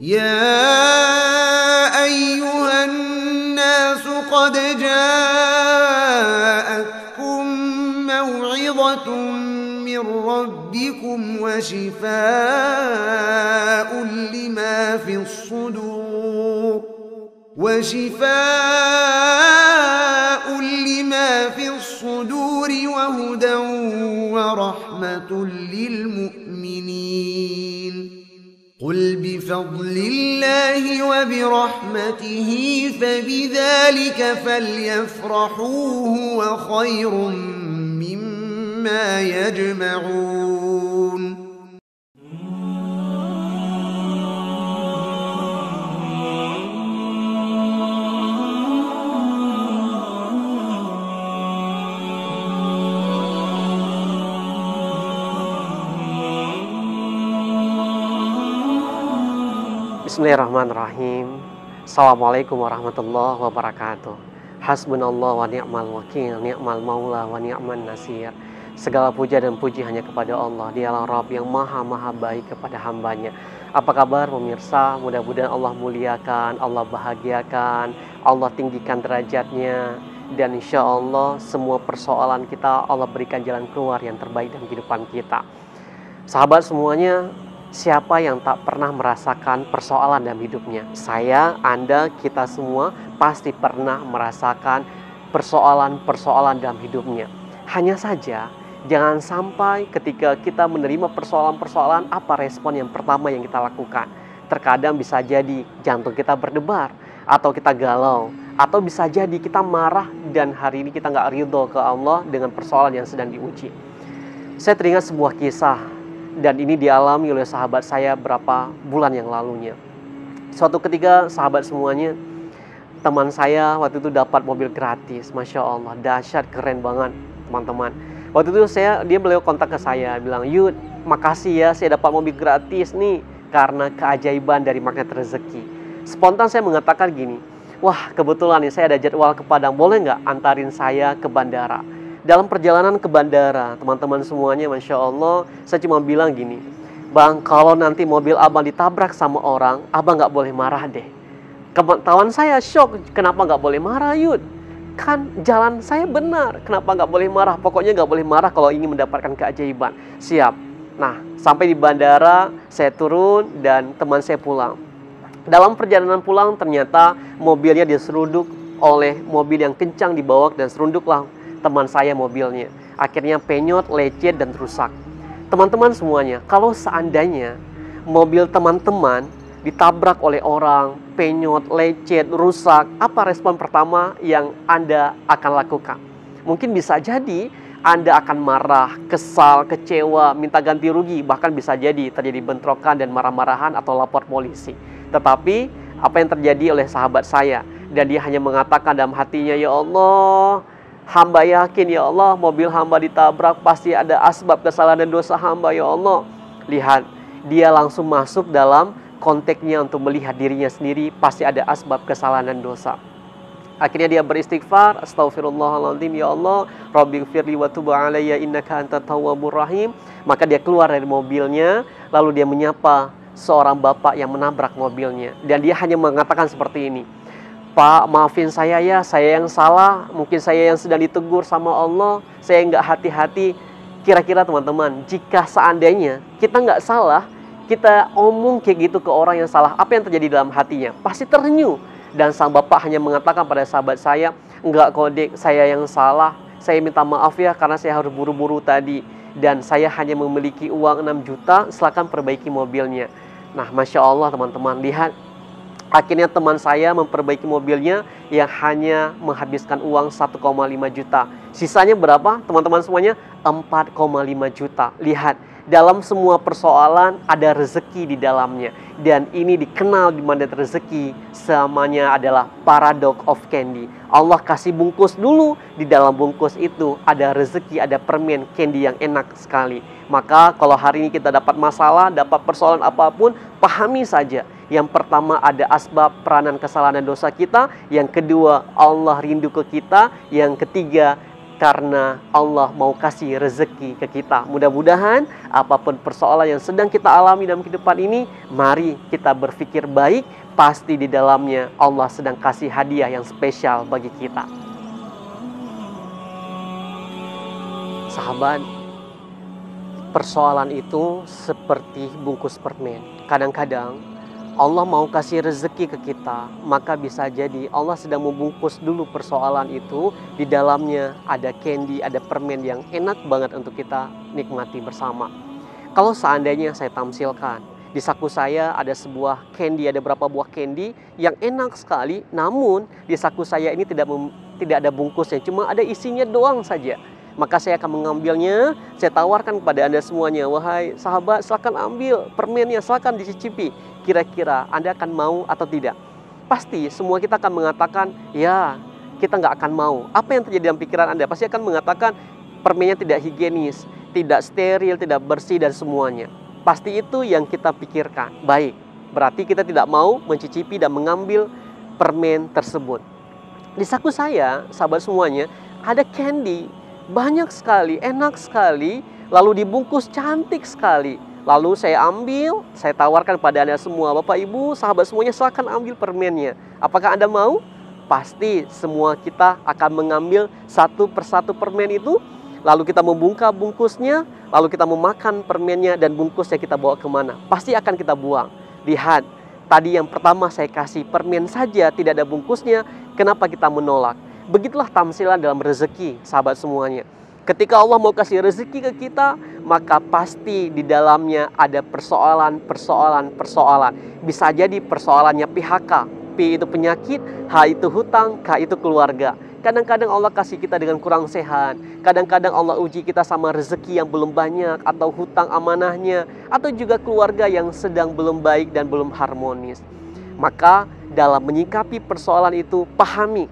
يا أيها الناس قد جاءتكم موعظة من ربكم وشفاء لما في الصدور وهدى ورحمة للمؤمنين. قل بفضل الله وبرحمته فبذلك فليفرحوا هو خير مما يجمعون. Bismillahirrahmanirrahim. Assalamualaikum warahmatullahi wabarakatuh. Hasbunallah wa ni'mal wakil, ni'mal maula wa ni'man nasir. Segala puja dan puji hanya kepada Allah. Dialah Rabb yang maha baik kepada hambanya. Apa kabar pemirsa? Mudah-mudahan Allah muliakan, Allah bahagiakan, Allah tinggikan derajatnya. Dan insya Allah semua persoalan kita Allah berikan jalan keluar yang terbaik dalam kehidupan kita. Sahabat semuanya, siapa yang tak pernah merasakan persoalan dalam hidupnya? Saya, Anda, kita semua pasti pernah merasakan persoalan-persoalan dalam hidupnya. Hanya saja, jangan sampai ketika kita menerima persoalan-persoalan, apa respon yang pertama yang kita lakukan? Terkadang bisa jadi jantung kita berdebar, atau kita galau, atau bisa jadi kita marah dan hari ini kita nggak ridho ke Allah dengan persoalan yang sedang diuji. Saya teringat sebuah kisah, dan ini dialami oleh sahabat saya berapa bulan yang lalunya. Suatu ketika sahabat semuanya, teman saya waktu itu dapat mobil gratis. Masya Allah, dahsyat, keren banget teman-teman. Waktu itu dia beliau kontak ke saya, bilang, "Yud, makasih ya saya dapat mobil gratis nih, karena keajaiban dari magnet rezeki." Spontan saya mengatakan gini, "Wah, kebetulan nih saya ada jadwal ke Padang, boleh nggak antarin saya ke bandara?" Dalam perjalanan ke bandara, teman-teman semuanya, Masya Allah, saya cuma bilang gini, "Bang, kalau nanti mobil abang ditabrak sama orang, abang nggak boleh marah deh." Kawan saya shock, "Kenapa nggak boleh marah, Yud? Kan jalan saya benar, kenapa nggak boleh marah? Pokoknya nggak boleh marah kalau ingin mendapatkan keajaiban." Siap. Nah, sampai di bandara, saya turun dan teman saya pulang. Dalam perjalanan pulang, ternyata mobilnya diseruduk oleh mobil yang kencang dibawa dan serunduklah teman saya mobilnya. Akhirnya penyot, lecet, dan rusak. Teman-teman semuanya, kalau seandainya mobil teman-teman ditabrak oleh orang, penyot, lecet, rusak, apa respon pertama yang Anda akan lakukan? Mungkin bisa jadi Anda akan marah, kesal, kecewa, minta ganti rugi, bahkan bisa jadi terjadi bentrokan dan marah-marahan atau lapor polisi. Tetapi apa yang terjadi oleh sahabat saya? Dan dia hanya mengatakan dalam hatinya, "Ya Allah, hamba yakin ya Allah, mobil hamba ditabrak pasti ada asbab kesalahan dan dosa hamba ya Allah." Lihat, dia langsung masuk dalam konteksnya untuk melihat dirinya sendiri, pasti ada asbab kesalahan dan dosa. Akhirnya dia beristighfar, "Astaghfirullahaladzim ya Allah, Rabbighfirli wa tub alayya innaka antat tawwabur rahim." Maka dia keluar dari mobilnya, lalu dia menyapa seorang bapak yang menabrak mobilnya, dan dia hanya mengatakan seperti ini, "Pak, maafin saya ya, saya yang salah. Mungkin saya yang sedang ditegur sama Allah. Saya nggak hati-hati." Kira-kira teman-teman, jika seandainya kita nggak salah, kita omong kayak gitu ke orang yang salah, apa yang terjadi dalam hatinya? Pasti terenyuh. Dan sang bapak hanya mengatakan pada sahabat saya, "Enggak kok Dek, saya yang salah. Saya minta maaf ya karena saya harus buru-buru tadi. Dan saya hanya memiliki uang 6 juta, silakan perbaiki mobilnya." Nah, Masya Allah teman-teman, lihat. Akhirnya teman saya memperbaiki mobilnya yang hanya menghabiskan uang 1,5 juta. Sisanya berapa teman-teman semuanya? 4,5 juta. Lihat, dalam semua persoalan ada rezeki di dalamnya. Dan ini dikenal di magnet rezeki, namanya adalah paradox of candy. Allah kasih bungkus dulu, di dalam bungkus itu ada rezeki, ada permen candy yang enak sekali. Maka kalau hari ini kita dapat masalah, dapat persoalan apapun, pahami saja. Yang pertama ada asbab peranan kesalahan dan dosa kita. Yang kedua Allah rindu ke kita. Yang ketiga karena Allah mau kasih rezeki ke kita. Mudah-mudahan apapun persoalan yang sedang kita alami dalam kehidupan ini, mari kita berpikir baik, pasti di dalamnya Allah sedang kasih hadiah yang spesial bagi kita. Sahabat, persoalan itu seperti bungkus permen. Kadang-kadang Allah mau kasih rezeki ke kita, maka bisa jadi Allah sedang membungkus dulu persoalan itu. Di dalamnya ada candy, ada permen yang enak banget untuk kita nikmati bersama. Kalau seandainya saya tamsilkan, di saku saya ada sebuah candy, ada beberapa buah candy yang enak sekali, namun di saku saya ini tidak ada bungkusnya, cuma ada isinya doang saja. Maka saya akan mengambilnya, saya tawarkan kepada Anda semuanya, wahai sahabat, silakan ambil permennya, silakan dicicipi. Kira-kira Anda akan mau atau tidak? Pasti semua kita akan mengatakan, ya, kita nggak akan mau. Apa yang terjadi dalam pikiran Anda? Pasti akan mengatakan permennya tidak higienis, tidak steril, tidak bersih, dan semuanya. Pasti itu yang kita pikirkan. Baik, berarti kita tidak mau mencicipi dan mengambil permen tersebut. Di saku saya, sahabat semuanya, ada candy. Banyak sekali, enak sekali, lalu dibungkus cantik sekali. Lalu saya ambil, saya tawarkan pada Anda semua, Bapak Ibu, sahabat semuanya, silakan ambil permennya. Apakah Anda mau? Pasti semua kita akan mengambil satu persatu permen itu, lalu kita membuka bungkusnya, lalu kita memakan permennya, dan bungkusnya kita bawa kemana? Pasti akan kita buang. Lihat, tadi yang pertama saya kasih permen saja, tidak ada bungkusnya, kenapa kita menolak? Begitulah tamsilan dalam rezeki, sahabat semuanya. Ketika Allah mau kasih rezeki ke kita, maka pasti di dalamnya ada persoalan. Bisa jadi persoalannya PHK. P itu penyakit, H itu hutang, K itu keluarga. Kadang-kadang Allah kasih kita dengan kurang sehat. Kadang-kadang Allah uji kita sama rezeki yang belum banyak, atau hutang amanahnya, atau juga keluarga yang sedang belum baik dan belum harmonis. Maka dalam menyikapi persoalan itu, pahami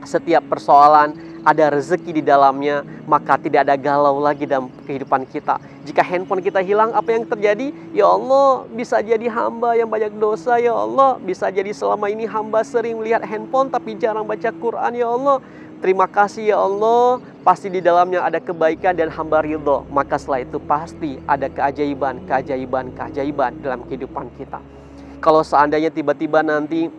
setiap persoalan ada rezeki di dalamnya, maka tidak ada galau lagi dalam kehidupan kita. Jika handphone kita hilang, apa yang terjadi? Ya Allah, bisa jadi hamba yang banyak dosa. Ya Allah, bisa jadi selama ini hamba sering melihat handphone tapi jarang baca Quran. Ya Allah, terima kasih ya Allah, pasti di dalamnya ada kebaikan dan hamba ridho. Maka setelah itu pasti ada keajaiban dalam kehidupan kita. Kalau seandainya tiba-tiba nanti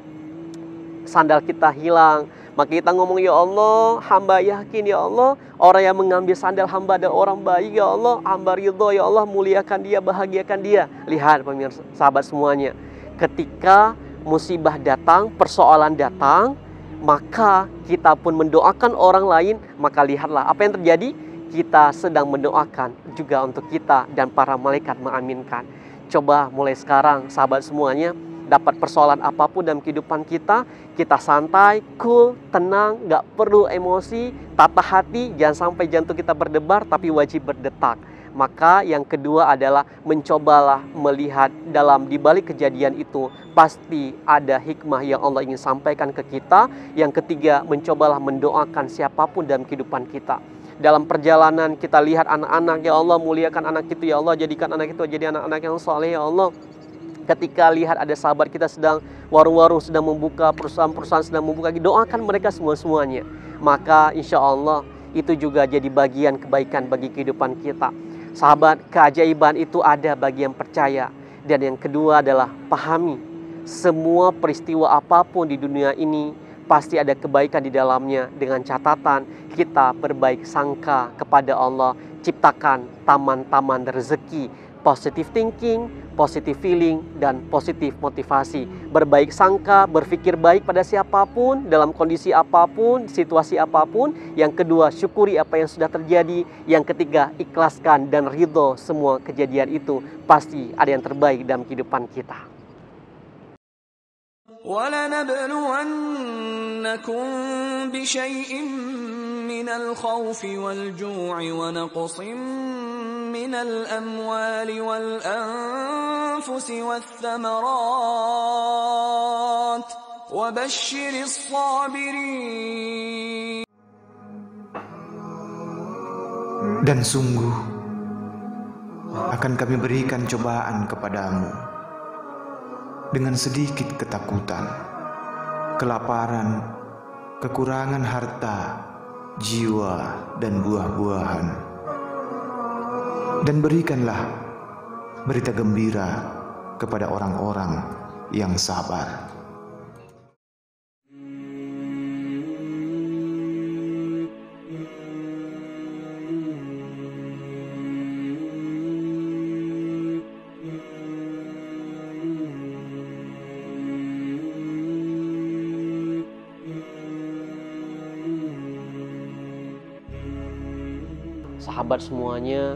sandal kita hilang, maka kita ngomong, ya Allah, hamba yakin ya Allah, orang yang mengambil sandal hamba ada orang baik ya Allah, hamba ridho ya Allah, muliakan dia, bahagiakan dia. Lihat pemirsa, sahabat semuanya, ketika musibah datang, persoalan datang, maka kita pun mendoakan orang lain, maka lihatlah apa yang terjadi. Kita sedang mendoakan juga untuk kita, dan para malaikat mengaminkan. Coba mulai sekarang, sahabat semuanya, dapat persoalan apapun dalam kehidupan kita, kita santai, cool, tenang, gak perlu emosi, tata hati, jangan sampai jantung kita berdebar, tapi wajib berdetak. Maka yang kedua adalah mencobalah melihat dalam dibalik kejadian itu, pasti ada hikmah yang Allah ingin sampaikan ke kita. Yang ketiga, mencobalah mendoakan siapapun dalam kehidupan kita. Dalam perjalanan kita lihat anak-anak, ya Allah, muliakan anak itu ya Allah, jadikan anak itu jadi anak-anak yang saleh ya Allah. Ketika lihat ada sahabat kita sedang warung-warung sedang membuka, perusahaan-perusahaan sedang membuka, doakan mereka semuanya. Maka insya Allah itu juga jadi bagian kebaikan bagi kehidupan kita. Sahabat, keajaiban itu ada bagi yang percaya. Dan yang kedua adalah pahami, semua peristiwa apapun di dunia ini pasti ada kebaikan di dalamnya, dengan catatan kita berbaik sangka kepada Allah, ciptakan taman-taman rezeki, positive thinking, positive feeling, dan positif motivasi. Berbaik sangka, berpikir baik pada siapapun, dalam kondisi apapun, situasi apapun. Yang kedua, syukuri apa yang sudah terjadi. Yang ketiga, ikhlaskan dan ridho semua kejadian itu. Pasti ada yang terbaik dalam kehidupan kita. وَلَنَبْلُوَنَّكُمْ بِشَيْءٍ مِّنَ الْخَوْفِ وَالْجُوعِ وَنَقْصٍ مِّنَ الْأَمْوَالِ وَالْأَنفُسِ وَالثَّمَرَاتِ وَبَشِّرِ الصَّابِرِينَ. Dan sungguh akan kami berikan cobaan kepadamu dengan sedikit ketakutan, kelaparan, kekurangan harta, jiwa, dan buah-buahan. Dan berikanlah berita gembira kepada orang-orang yang sabar. Sahabat semuanya,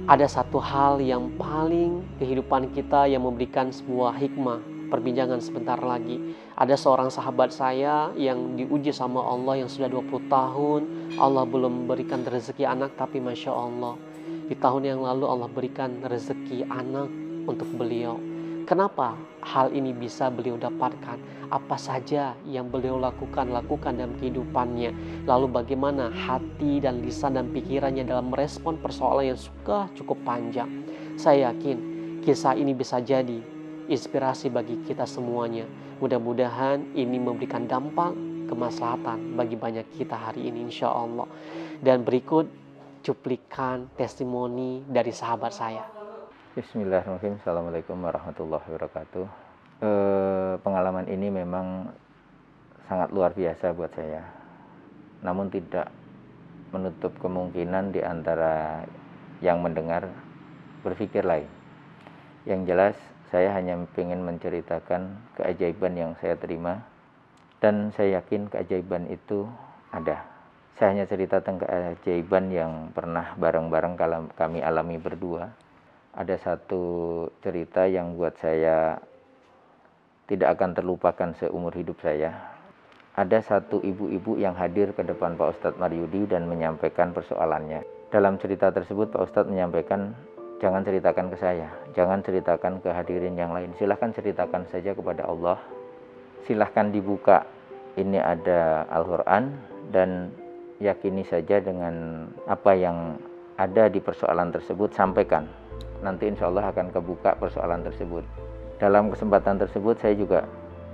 ada satu hal yang paling kehidupan kita yang memberikan sebuah hikmah. Perbincangan sebentar lagi. Ada seorang sahabat saya yang diuji sama Allah yang sudah 20 tahun. Allah belum memberikan rezeki anak, tapi Masya Allah, di tahun yang lalu Allah berikan rezeki anak untuk beliau. Kenapa hal ini bisa beliau dapatkan? Apa saja yang beliau lakukan dalam kehidupannya? Lalu bagaimana hati dan lisan dan pikirannya dalam merespon persoalan yang suka cukup panjang? Saya yakin kisah ini bisa jadi inspirasi bagi kita semuanya. Mudah-mudahan ini memberikan dampak kemaslahatan bagi banyak kita hari ini, insya Allah. Dan berikut cuplikan testimoni dari sahabat saya. Bismillahirrahmanirrahim. Assalamualaikum warahmatullahi wabarakatuh. Pengalaman ini memang sangat luar biasa buat saya. Namun tidak menutup kemungkinan di antara yang mendengar berpikir lain. Yang jelas saya hanya ingin menceritakan keajaiban yang saya terima, dan saya yakin keajaiban itu ada. Saya hanya cerita tentang keajaiban yang pernah bareng-bareng kami alami berdua. Ada satu cerita yang buat saya tidak akan terlupakan seumur hidup saya. Ada satu ibu-ibu yang hadir ke depan Pak Ustadz Maryudi dan menyampaikan persoalannya. Dalam cerita tersebut Pak Ustadz menyampaikan, jangan ceritakan ke saya, jangan ceritakan ke hadirin yang lain. Silahkan ceritakan saja kepada Allah. Silahkan dibuka, ini ada Al-Quran, dan yakini saja dengan apa yang ada di persoalan tersebut, sampaikan. Nanti insya Allah akan kebuka persoalan tersebut. Dalam kesempatan tersebut saya juga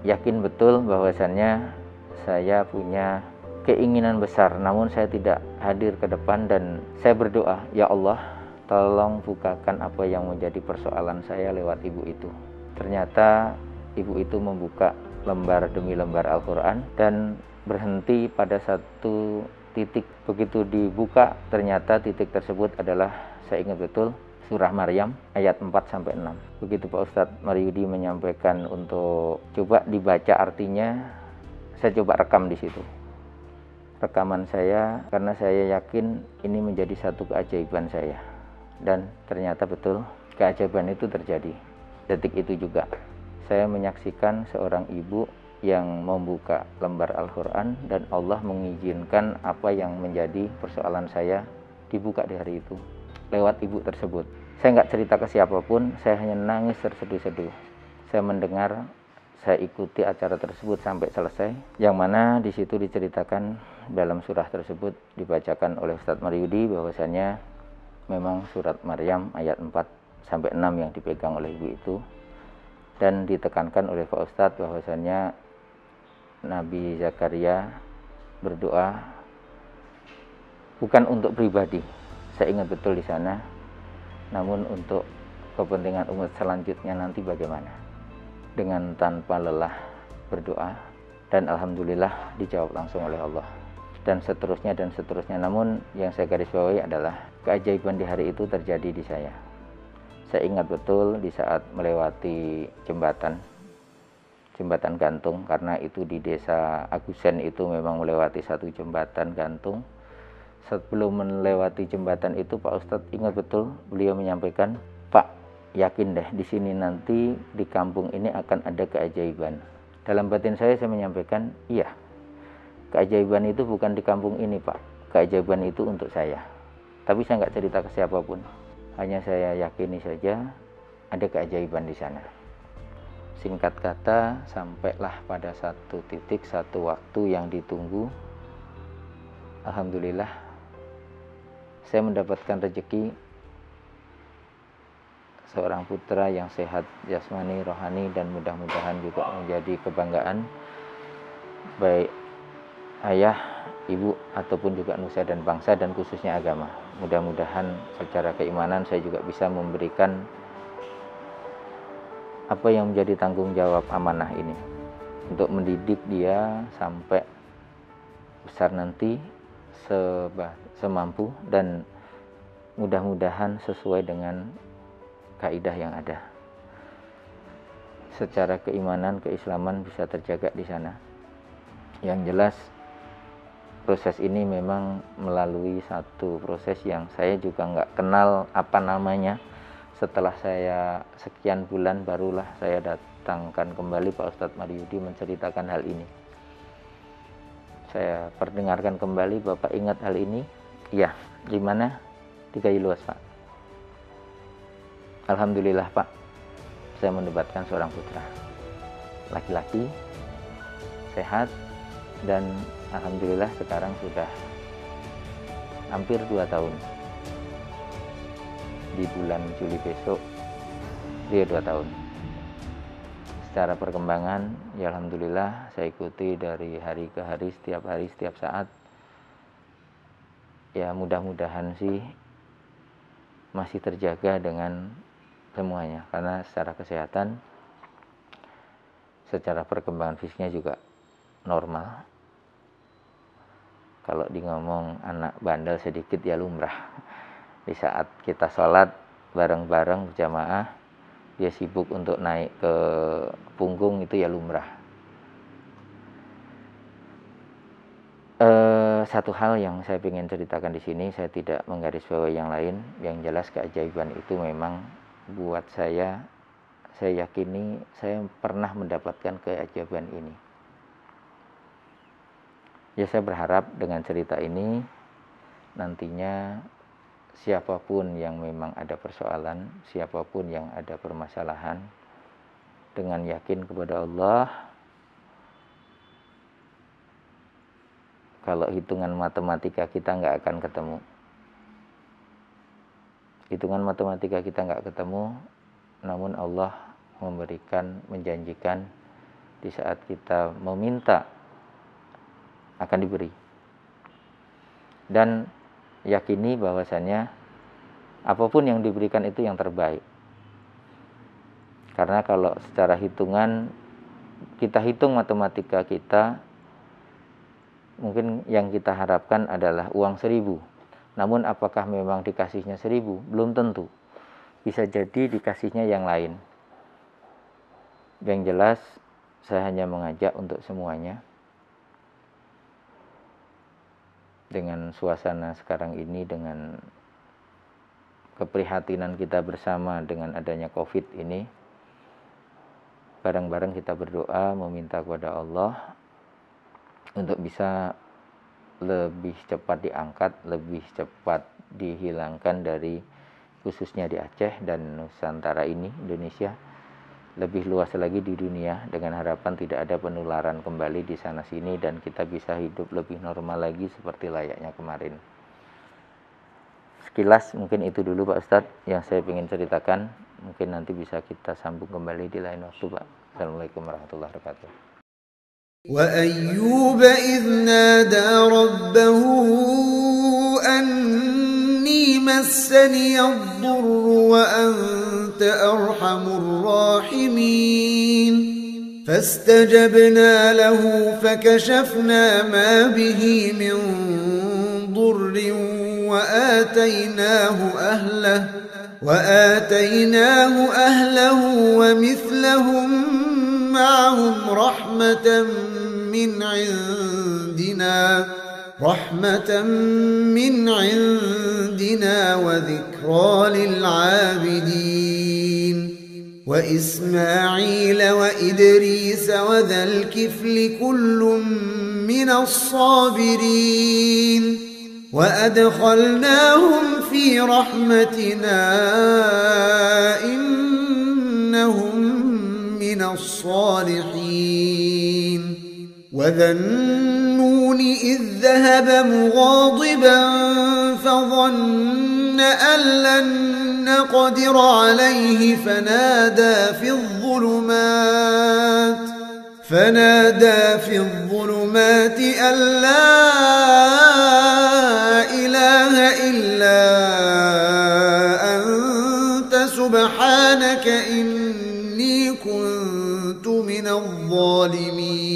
yakin betul bahwasannya saya punya keinginan besar, namun saya tidak hadir ke depan, dan saya berdoa, ya Allah, tolong bukakan apa yang menjadi persoalan saya lewat ibu itu. Ternyata ibu itu membuka lembar demi lembar Al-Quran dan berhenti pada satu titik. Begitu dibuka, ternyata titik tersebut adalah, saya ingat betul, Surah Maryam ayat 4-6. Begitu Pak Ustadz Maryudi menyampaikan untuk coba dibaca artinya, saya coba rekam di situ. Rekaman saya, karena saya yakin ini menjadi satu keajaiban saya. Dan ternyata betul keajaiban itu terjadi. Detik itu juga saya menyaksikan seorang ibu yang membuka lembar Al-Quran, dan Allah mengizinkan apa yang menjadi persoalan saya dibuka di hari itu lewat ibu tersebut. Saya nggak cerita ke siapapun, saya hanya nangis terseduh-seduh. Saya mendengar, saya ikuti acara tersebut sampai selesai, yang mana di situ diceritakan dalam surah tersebut dibacakan oleh Ustadz Maryudi bahwasannya memang surat Maryam ayat 4-6 yang dipegang oleh ibu itu, dan ditekankan oleh Pak Ustadz bahwasannya Nabi Zakaria berdoa bukan untuk pribadi, saya ingat betul di sana, namun untuk kepentingan umat selanjutnya nanti bagaimana, dengan tanpa lelah berdoa, dan alhamdulillah dijawab langsung oleh Allah, dan seterusnya dan seterusnya. Namun yang saya garis bawahi adalah keajaiban di hari itu terjadi di saya. Saya ingat betul di saat melewati jembatan gantung, karena itu di desa Agusen itu memang melewati satu jembatan gantung. Sebelum melewati jembatan itu Pak Ustadz ingat betul beliau menyampaikan, Pak, yakin deh di sini nanti di kampung ini akan ada keajaiban. Dalam batin saya menyampaikan, iya, keajaiban itu bukan di kampung ini Pak, keajaiban itu untuk saya. Tapi saya nggak cerita ke siapapun, hanya saya yakini saja ada keajaiban di sana. Singkat kata, sampailah pada satu titik, satu waktu yang ditunggu. Alhamdulillah, saya mendapatkan rezeki seorang putra yang sehat jasmani, rohani, dan mudah-mudahan juga menjadi kebanggaan baik ayah ibu ataupun juga nusa dan bangsa dan khususnya agama. Mudah-mudahan secara keimanan saya juga bisa memberikan apa yang menjadi tanggung jawab amanah ini untuk mendidik dia sampai besar nanti semampu dan mudah-mudahan sesuai dengan kaidah yang ada. Secara keimanan, keislaman bisa terjaga di sana. Yang jelas proses ini memang melalui satu proses yang saya juga nggak kenal apa namanya. Setelah saya sekian bulan barulah saya datangkan kembali Pak Ustadz Maryudi menceritakan hal ini. Saya perdengarkan kembali, Bapak ingat hal ini? Iya, di mana? Di Kayu Luas, Pak. Alhamdulillah, Pak. Saya mendapatkan seorang putra. Laki-laki, sehat, dan alhamdulillah sekarang sudah hampir 2 tahun. Di bulan Juli besok dia 2 tahun. Secara perkembangan ya alhamdulillah saya ikuti dari hari ke hari, setiap saat. Ya mudah-mudahan sih masih terjaga dengan semuanya, karena secara kesehatan, secara perkembangan fisiknya juga normal. Kalau di ngomong anak bandel sedikit ya lumrah. Di saat kita sholat bareng-bareng berjamaah, dia sibuk untuk naik ke punggung, itu ya lumrah. Satu hal yang saya ingin ceritakan di sini, saya tidak menggarisbawahi yang lain. Yang jelas keajaiban itu memang buat saya yakini saya pernah mendapatkan keajaiban ini. Ya saya berharap dengan cerita ini nantinya siapapun yang memang ada persoalan, siapapun yang ada permasalahan, dengan yakin kepada Allah, kalau hitungan matematika kita nggak akan ketemu. Hitungan matematika kita nggak ketemu, namun Allah menjanjikan di saat kita meminta akan diberi. Dan yakini bahwasannya apapun yang diberikan itu yang terbaik. Karena kalau secara hitungan kita hitung matematika kita, mungkin yang kita harapkan adalah uang 1.000. Namun apakah memang dikasihnya 1.000? Belum tentu. Bisa jadi dikasihnya yang lain. Yang jelas saya hanya mengajak untuk semuanya, dengan suasana sekarang ini, dengan keprihatinan kita bersama dengan adanya COVID ini, bareng-bareng kita berdoa meminta kepada Allah untuk bisa lebih cepat diangkat, lebih cepat dihilangkan dari khususnya di Aceh dan Nusantara ini, Indonesia, lebih luas lagi di dunia, dengan harapan tidak ada penularan kembali di sana sini dan kita bisa hidup lebih normal lagi seperti layaknya kemarin. Sekilas mungkin itu dulu Pak Ustadz yang saya ingin ceritakan. Mungkin nanti bisa kita sambung kembali di lain waktu, Pak. Assalamualaikum warahmatullahi wabarakatuh. وأيوب إذ نادى ربه أني مسني الضر وأنت أرحم الراحمين فاستجبنا له فكشفنا ما به من ضر وآتيناه أهله ومثلهم معهم رحمة من عندنا وذكرى للعابدين وإسماعيل وإدريس وذا الكفل كل من الصابرين وأدخلناهم في رحمتنا إنهم من الصالحين وذا النون إذ ذهب مغاضبا فظن أن لن نقدر عليه فنادى في الظلمات أن لا من الظالمين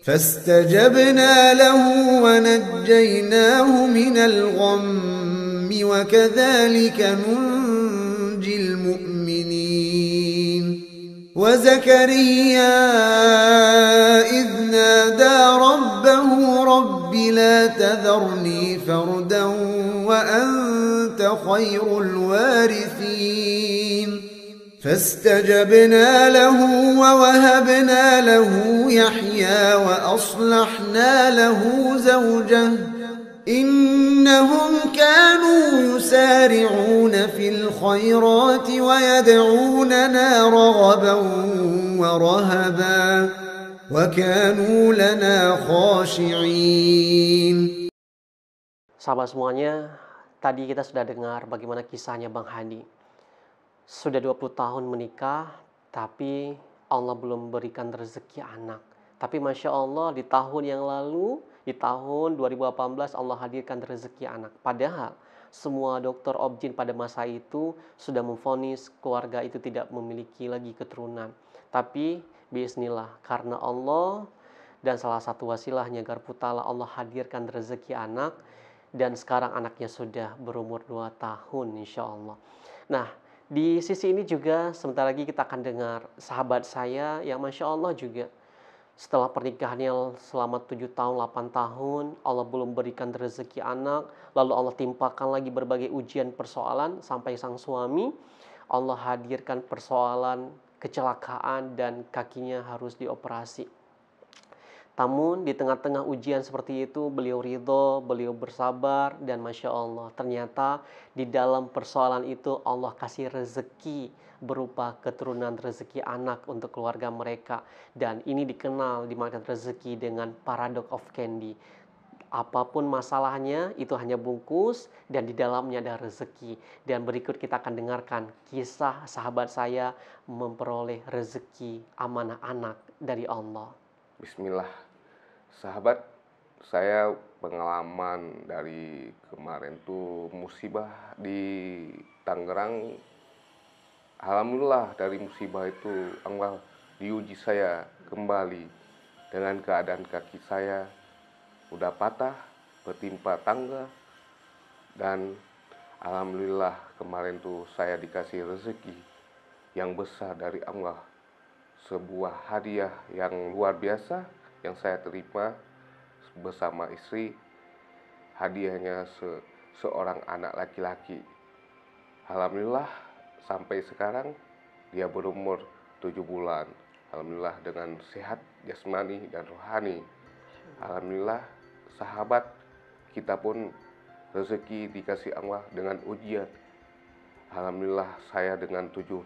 فاستجبنا له ونجيناه من الغم وكذلك ننجي المؤمنين وزكريا إذ نادى ربه رب لا تذرني فردا وأنت خير الوارثين فاستجبنا له ووهبنا له يحيى وأصلحنا له زوجه إنهم كانوا يسارعون في الخيرات ويدعوننا رغبا ورهبا وكانوا لنا خاشعين. Sahabat semuanya, tadi kita sudah dengar bagaimana kisahnya Bang Hadi. Sudah 20 tahun menikah, tapi Allah belum berikan rezeki anak. Tapi Masya Allah, di tahun yang lalu, di tahun 2018 Allah hadirkan rezeki anak. Padahal semua dokter objin pada masa itu sudah memvonis keluarga itu tidak memiliki lagi keturunan. Tapi bismillah, karena Allah dan salah satu wasilahnya Garputala, Allah hadirkan rezeki anak. Dan sekarang anaknya sudah berumur 2 tahun insya Allah. Nah, di sisi ini juga sebentar lagi kita akan dengar sahabat saya yang Masya Allah juga setelah pernikahannya selama 7 tahun, 8 tahun, Allah belum berikan rezeki anak, lalu Allah timpakan lagi berbagai ujian persoalan sampai sang suami, Allah hadirkan persoalan kecelakaan dan kakinya harus dioperasi. Namun di tengah-tengah ujian seperti itu beliau ridho, beliau bersabar dan Masya Allah ternyata di dalam persoalan itu Allah kasih rezeki berupa keturunan rezeki anak untuk keluarga mereka. Dan ini dikenal dimakan rezeki dengan paradox of candy. Apapun masalahnya itu hanya bungkus dan di dalamnya ada rezeki. Dan berikut kita akan dengarkan kisah sahabat saya memperoleh rezeki amanah anak dari Allah. Bismillah, sahabat, saya pengalaman dari kemarin tuh musibah di Tangerang. Alhamdulillah dari musibah itu Allah diuji saya kembali dengan keadaan kaki saya udah patah, bertimpa tangga, dan alhamdulillah kemarin tuh saya dikasih rezeki yang besar dari Allah. Sebuah hadiah yang luar biasa yang saya terima bersama istri. Hadiahnya seorang anak laki-laki. Alhamdulillah sampai sekarang dia berumur 7 bulan. Alhamdulillah dengan sehat jasmani dan rohani. Alhamdulillah sahabat, kita pun rezeki dikasih Allah dengan ujian. Alhamdulillah saya dengan 7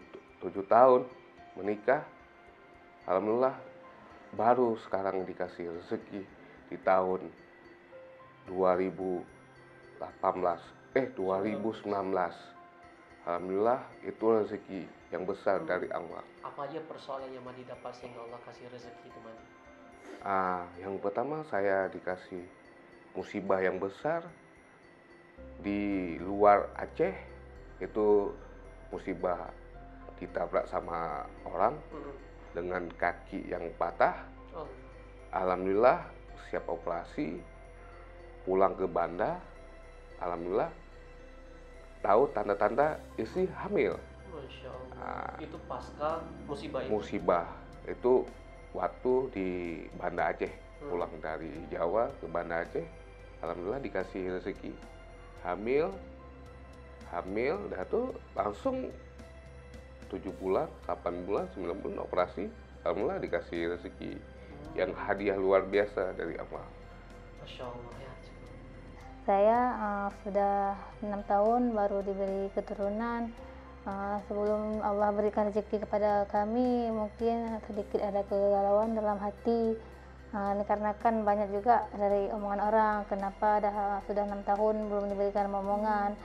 tahun menikah, alhamdulillah baru sekarang dikasih rezeki di tahun 2019. Alhamdulillah itu rezeki yang besar dari Allah. Apa aja persoalan yang Madi dapat sehingga Allah kasih rezeki itu Madi? Yang pertama saya dikasih musibah yang besar di luar Aceh. Itu musibah ditabrak sama orang dengan kaki yang patah. Alhamdulillah siap operasi, pulang ke Banda. Alhamdulillah tahu tanda-tanda istri hamil. Masya Allah. Itu pasca musibah itu? Musibah itu waktu di Banda Aceh. Pulang dari Jawa ke Banda Aceh, alhamdulillah dikasih rezeki hamil, dah tuh langsung 7 bulan, 8 bulan, 9 bulan operasi. Alhamdulillah dikasih rezeki yang hadiah luar biasa dari Allah. Masya Allah ya. Saya sudah 6 tahun baru diberi keturunan. Sebelum Allah berikan rezeki kepada kami, mungkin sedikit ada kegalauan dalam hati. Dikarenakan banyak juga dari omongan orang, kenapa sudah 6 tahun belum diberikan omongan.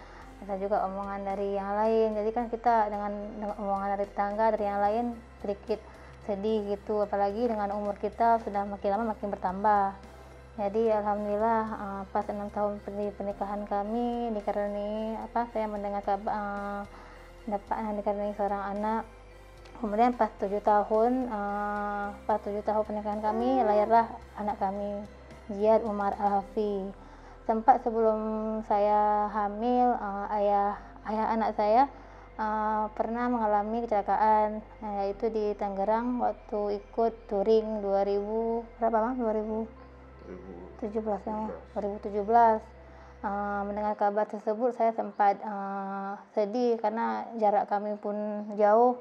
Ada juga omongan dari yang lain. Jadi kan kita dengan omongan dari tetangga, dari yang lain sedikit sedih gitu. Apalagi dengan umur kita sudah makin lama makin bertambah. Jadi alhamdulillah pas 6 tahun pernikahan kami dikaruniai saya mendengar kabar dikaruniai seorang anak. Kemudian pas 7 tahun pernikahan kami, lahirlah anak kami, Ziyad Umar Al-Hafi. Sempat sebelum saya hamil, ayah anak saya pernah mengalami kecelakaan, yaitu di Tangerang waktu ikut touring 2017. Mendengar kabar tersebut saya sempat sedih karena jarak kami pun jauh.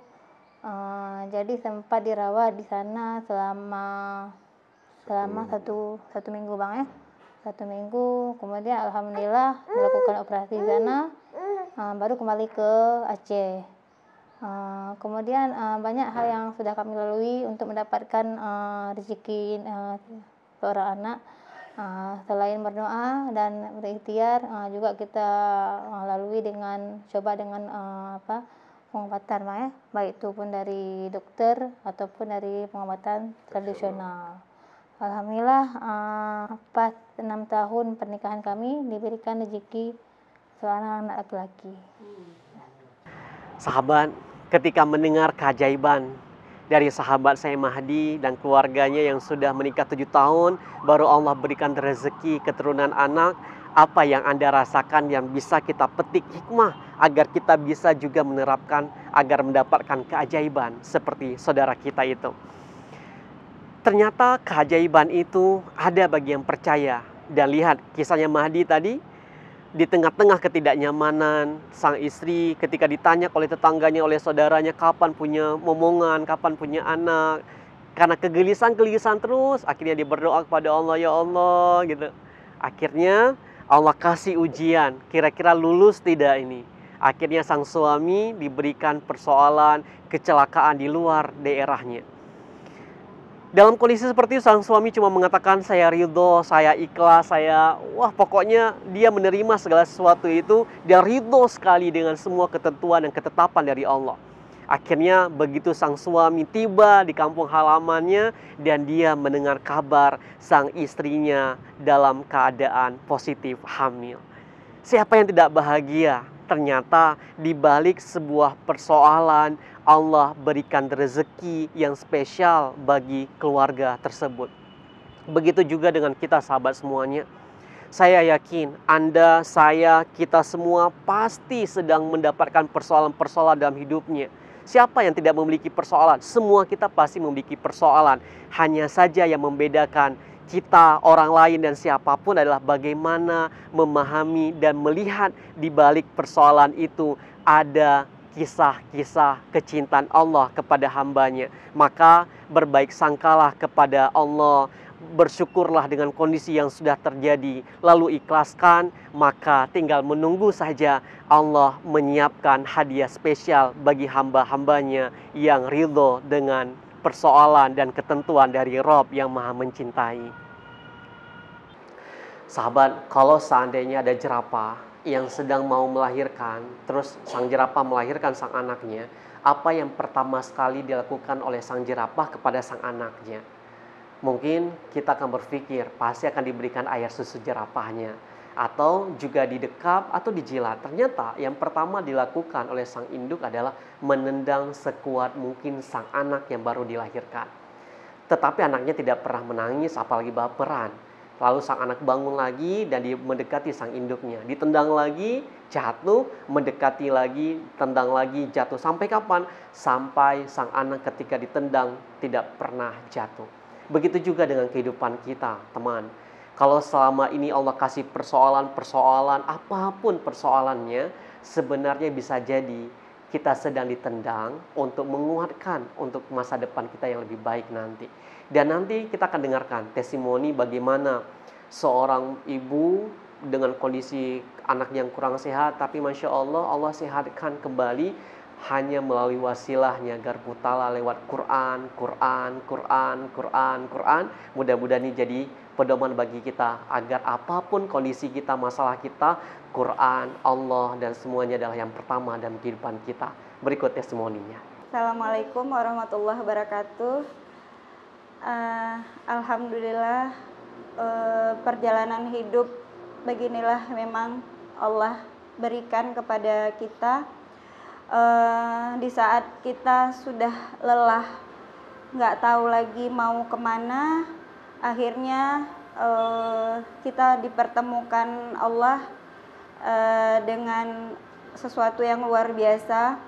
Jadi sempat dirawat di sana selama satu minggu Bang ya. 1 minggu, kemudian alhamdulillah dilakukan operasi di sana, baru kembali ke Aceh. Kemudian banyak hal yang sudah kami lalui untuk mendapatkan rezeki seorang anak. Selain berdoa dan berikhtiar, juga kita lalui dengan pengobatan ya, baik itu pun dari dokter ataupun dari pengobatan tradisional. Alhamdulillah pas 6 tahun pernikahan kami diberikan rezeki seorang anak laki-laki. Sahabat, ketika mendengar keajaiban dari sahabat saya Mahdi dan keluarganya yang sudah menikah 7 tahun, baru Allah berikan rezeki keturunan anak, apa yang Anda rasakan yang bisa kita petik hikmah agar kita bisa juga menerapkan agar mendapatkan keajaiban seperti saudara kita itu. Ternyata keajaiban itu ada bagi yang percaya. Dan lihat kisahnya Mahdi tadi, di tengah-tengah ketidaknyamanan sang istri ketika ditanya oleh tetangganya, oleh saudaranya kapan punya momongan, kapan punya anak, karena kegelisahan terus, akhirnya dia berdoa kepada Allah, ya Allah gitu. Akhirnya Allah kasih ujian, kira-kira lulus tidak ini. Akhirnya sang suami diberikan persoalan kecelakaan di luar daerahnya. Dalam kondisi seperti itu, sang suami cuma mengatakan saya ridho, saya ikhlas, pokoknya dia menerima segala sesuatu itu dan ridho sekali dengan semua ketentuan dan ketetapan dari Allah. Akhirnya begitu sang suami tiba di kampung halamannya dan dia mendengar kabar sang istrinya dalam keadaan positif hamil. Siapa yang tidak bahagia? Ternyata di balik sebuah persoalan Allah berikan rezeki yang spesial bagi keluarga tersebut. Begitu juga dengan kita sahabat semuanya. Saya yakin Anda, saya, kita semua pasti sedang mendapatkan persoalan-persoalan dalam hidupnya. Siapa yang tidak memiliki persoalan? Semua kita pasti memiliki persoalan. Hanya saja yang membedakan kita, orang lain, dan siapapun adalah bagaimana memahami dan melihat di balik persoalan itu ada kisah-kisah kecintaan Allah kepada hambanya. Maka berbaik sangkalah kepada Allah, bersyukurlah dengan kondisi yang sudah terjadi, lalu ikhlaskan, maka tinggal menunggu saja Allah menyiapkan hadiah spesial bagi hamba-hambanya yang ridho dengan persoalan dan ketentuan dari Rob yang Maha mencintai. Sahabat, kalau seandainya ada jerapah yang sedang mau melahirkan, terus sang jerapah melahirkan sang anaknya, apa yang pertama sekali dilakukan oleh sang jerapah kepada sang anaknya? Mungkin kita akan berpikir pasti akan diberikan air susu jerapahnya, atau juga didekap atau dijilat. Ternyata yang pertama dilakukan oleh sang induk adalah menendang sekuat mungkin sang anak yang baru dilahirkan. Tetapi anaknya tidak pernah menangis, apalagi baperan. Lalu sang anak bangun lagi dan dia mendekati sang induknya. Ditendang lagi, jatuh, mendekati lagi, tendang lagi, jatuh. Sampai kapan? Sampai sang anak ketika ditendang tidak pernah jatuh. Begitu juga dengan kehidupan kita, teman. Kalau selama ini Allah kasih persoalan-persoalan, apapun persoalannya, sebenarnya bisa jadi kita sedang ditendang untuk menguatkan untuk masa depan kita yang lebih baik nanti. Dan nanti kita akan dengarkan testimoni bagaimana seorang ibu dengan kondisi anak yang kurang sehat, tapi Masya Allah, Allah sehatkan kembali hanya melalui wasilahnya garpu tala lewat Quran. Mudah-mudahan ini jadi pedoman bagi kita agar apapun kondisi kita, masalah kita, Quran, Allah, dan semuanya adalah yang pertama dalam kehidupan kita. Berikut testimoninya. Assalamualaikum warahmatullahi wabarakatuh. Alhamdulillah, perjalanan hidup beginilah memang Allah berikan kepada kita. Di saat kita sudah lelah, nggak tahu lagi mau kemana, akhirnya kita dipertemukan Allah dengan sesuatu yang luar biasa.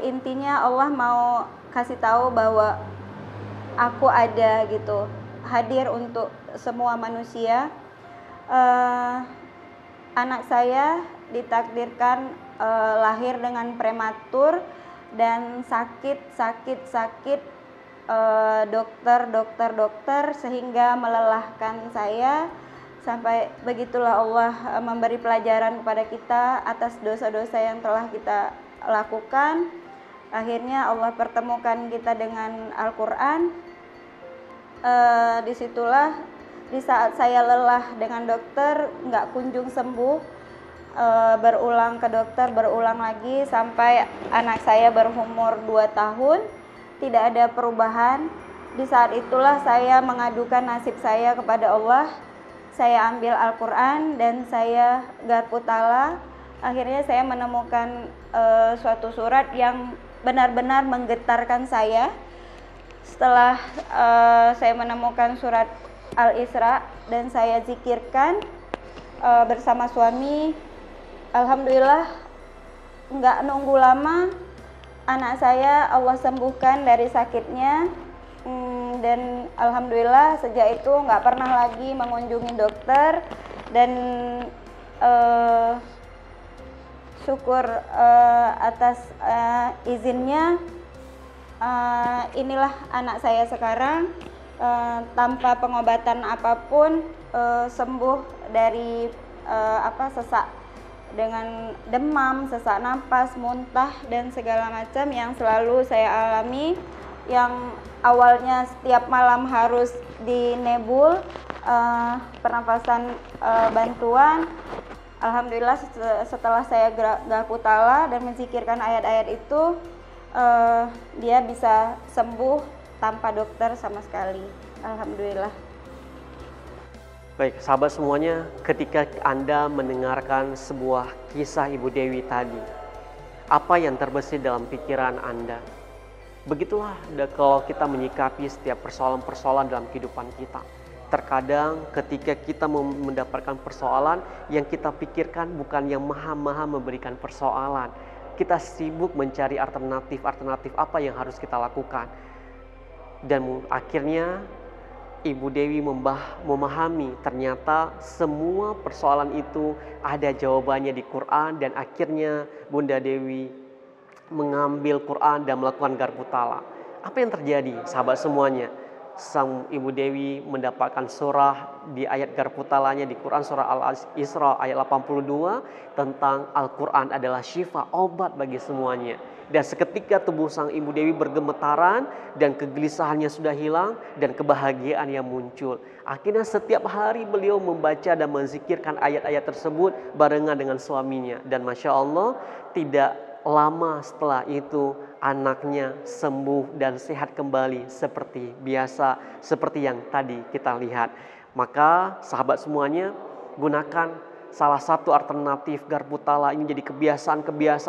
Intinya Allah mau kasih tahu bahwa aku ada gitu, hadir untuk semua manusia. Anak saya ditakdirkan lahir dengan prematur dan sakit dokter sehingga melelahkan saya, sampai begitulah Allah memberi pelajaran kepada kita atas dosa-dosa yang telah kita lakukan. Akhirnya Allah pertemukan kita dengan Al-Quran. Disitulah di saat saya lelah dengan dokter nggak kunjung sembuh, berulang ke dokter, berulang lagi sampai anak saya berumur 2 tahun, tidak ada perubahan. Di saat itulah saya mengadukan nasib saya kepada Allah. Saya ambil Al-Quran dan saya garpu tala. Akhirnya saya menemukan suatu surat yang benar-benar menggetarkan saya. Setelah saya menemukan surat Al-Isra dan saya zikirkan bersama suami, alhamdulillah nggak nunggu lama anak saya Allah sembuhkan dari sakitnya. Dan alhamdulillah sejak itu nggak pernah lagi mengunjungi dokter, dan syukur atas izinnya inilah anak saya sekarang tanpa pengobatan apapun, sembuh dari sesak dengan demam, sesak napas, muntah dan segala macam yang selalu saya alami, yang awalnya setiap malam harus dinebul pernapasan bantuan. Alhamdulillah setelah saya garpu tala dan menzikirkan ayat-ayat itu, dia bisa sembuh tanpa dokter sama sekali. Alhamdulillah. Baik, sahabat semuanya, ketika Anda mendengarkan sebuah kisah Ibu Dewi tadi, apa yang terbesit dalam pikiran Anda? Begitulah kalau kita menyikapi setiap persoalan-persoalan dalam kehidupan kita. Terkadang ketika kita mendapatkan persoalan, yang kita pikirkan bukan yang maha memberikan persoalan. Kita sibuk mencari alternatif apa yang harus kita lakukan. Dan akhirnya Ibu Dewi memahami ternyata semua persoalan itu ada jawabannya di Quran, dan akhirnya Bunda Dewi mengambil Quran dan melakukan garpu tala. Apa yang terjadi, sahabat semuanya? Sang Ibu Dewi mendapatkan surah di ayat garpu talanya di Quran, surah Al-Isra ayat 82, tentang Al-Quran adalah syifa, obat bagi semuanya. Dan seketika tubuh sang Ibu Dewi bergemetaran dan kegelisahannya sudah hilang dan kebahagiaan yang muncul. Akhirnya setiap hari beliau membaca dan menzikirkan ayat-ayat tersebut barengan dengan suaminya. Dan Masya Allah, tidak lama setelah itu anaknya sembuh dan sehat kembali seperti biasa, seperti yang tadi kita lihat. Maka sahabat semuanya, gunakan salah satu alternatif garpu tala ini jadi kebiasaan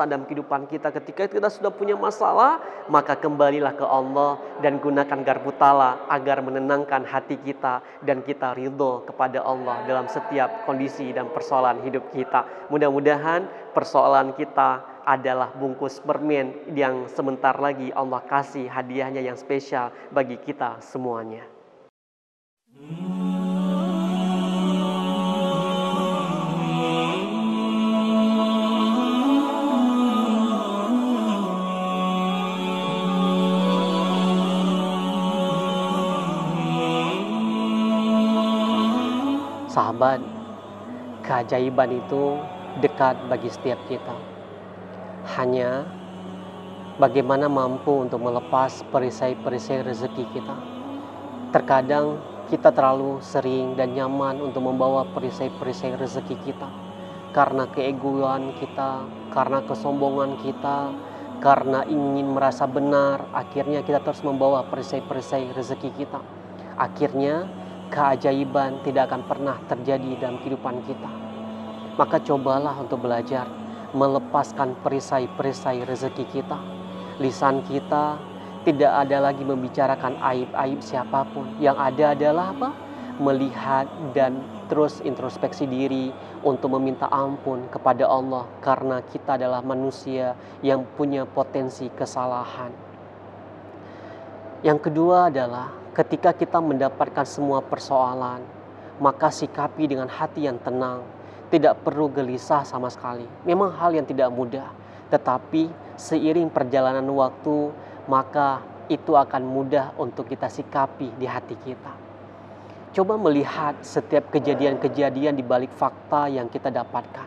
dalam kehidupan kita. Ketika kita sudah punya masalah, maka kembalilah ke Allah dan gunakan garpu tala agar menenangkan hati kita dan kita ridho kepada Allah dalam setiap kondisi dan persoalan hidup kita. Mudah-mudahan persoalan kita adalah bungkus permen yang sebentar lagi Allah kasih hadiahnya yang spesial bagi kita semuanya. Sahabat, keajaiban itu dekat bagi setiap kita. Hanya bagaimana mampu untuk melepas perisai-perisai rezeki kita. Terkadang kita terlalu sering dan nyaman untuk membawa perisai-perisai rezeki kita. Karena keegoan kita, karena kesombongan kita, karena ingin merasa benar, akhirnya kita terus membawa perisai-perisai rezeki kita. Akhirnya keajaiban tidak akan pernah terjadi dalam kehidupan kita. Maka cobalah untuk belajar melepaskan perisai-perisai rezeki kita. Lisan kita tidak ada lagi membicarakan aib-aib siapapun. Yang ada adalah apa? Melihat dan terus introspeksi diri untuk meminta ampun kepada Allah, karena kita adalah manusia yang punya potensi kesalahan. Yang kedua adalah ketika kita mendapatkan semua persoalan, maka sikapi dengan hati yang tenang, tidak perlu gelisah sama sekali. Memang hal yang tidak mudah, tetapi seiring perjalanan waktu, maka itu akan mudah untuk kita sikapi di hati kita. Coba melihat setiap kejadian-kejadian di balik fakta yang kita dapatkan.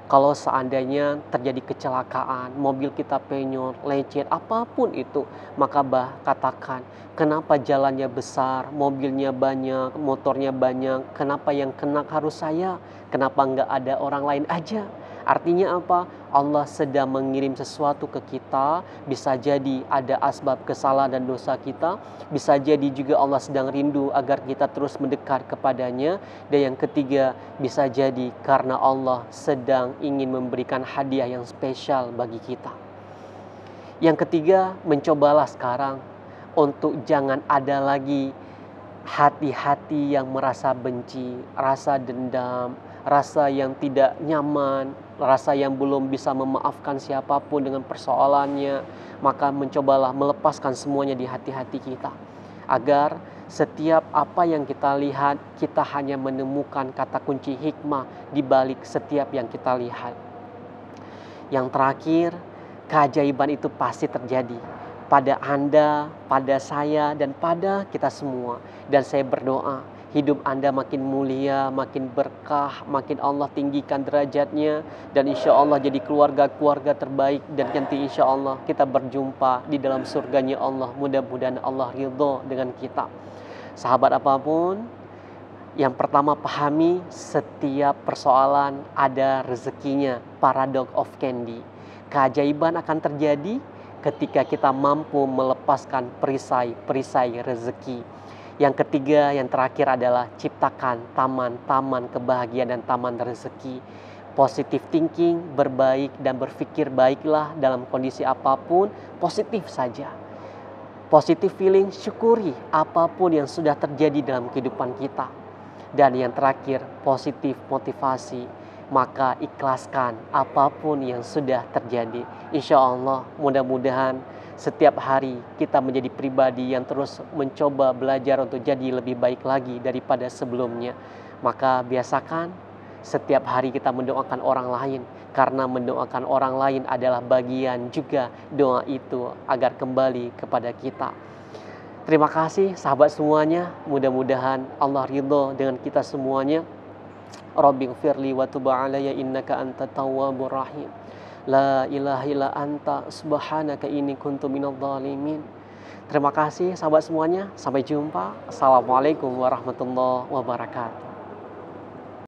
Kalau seandainya terjadi kecelakaan, mobil kita penyok, lecet, apapun itu, maka katakan, kenapa jalannya besar, mobilnya banyak, motornya banyak, kenapa yang kena harus saya, kenapa nggak ada orang lain aja? Artinya apa? Allah sedang mengirim sesuatu ke kita. Bisa jadi ada asbab kesalahan dan dosa kita. Bisa jadi juga Allah sedang rindu agar kita terus mendekat kepadanya. Dan yang ketiga, bisa jadi karena Allah sedang ingin memberikan hadiah yang spesial bagi kita. Yang ketiga, mencobalah sekarang untuk jangan ada lagi hati-hati yang merasa benci, rasa dendam, rasa yang tidak nyaman, rasa yang belum bisa memaafkan siapapun dengan persoalannya. Maka mencobalah melepaskan semuanya di hati-hati kita, agar setiap apa yang kita lihat, kita hanya menemukan kata kunci hikmah di balik setiap yang kita lihat. Yang terakhir, keajaiban itu pasti terjadi pada Anda, pada saya, dan pada kita semua. Dan saya berdoa, hidup Anda makin mulia, makin berkah, makin Allah tinggikan derajatnya, dan insya Allah jadi keluarga-keluarga terbaik, dan nanti insya Allah kita berjumpa di dalam surganya Allah. Mudah-mudahan Allah ridho dengan kita. Sahabat apapun, yang pertama pahami setiap persoalan ada rezekinya, paradox of candy. Keajaiban akan terjadi ketika kita mampu melepaskan perisai-perisai rezeki. Yang ketiga, yang terakhir adalah ciptakan taman-taman kebahagiaan dan taman rezeki. Positive thinking, berbaik dan berpikir baiklah dalam kondisi apapun, positif saja. Positive feeling, syukuri apapun yang sudah terjadi dalam kehidupan kita. Dan yang terakhir, positif motivasi, maka ikhlaskan apapun yang sudah terjadi. Insya Allah, mudah-mudahan setiap hari kita menjadi pribadi yang terus mencoba belajar untuk jadi lebih baik lagi daripada sebelumnya. Maka biasakan setiap hari kita mendoakan orang lain, karena mendoakan orang lain adalah bagian juga doa itu agar kembali kepada kita. Terima kasih sahabat semuanya, mudah-mudahan Allah ridho dengan kita semuanya. Rabbighfirli wa tub alayya innaka antat tawwabur rahim. La ilaha illa anta subhanaka inni kuntu minadh dhalimin. Terima kasih sahabat semuanya. Sampai jumpa. Assalamualaikum warahmatullahi wabarakatuh.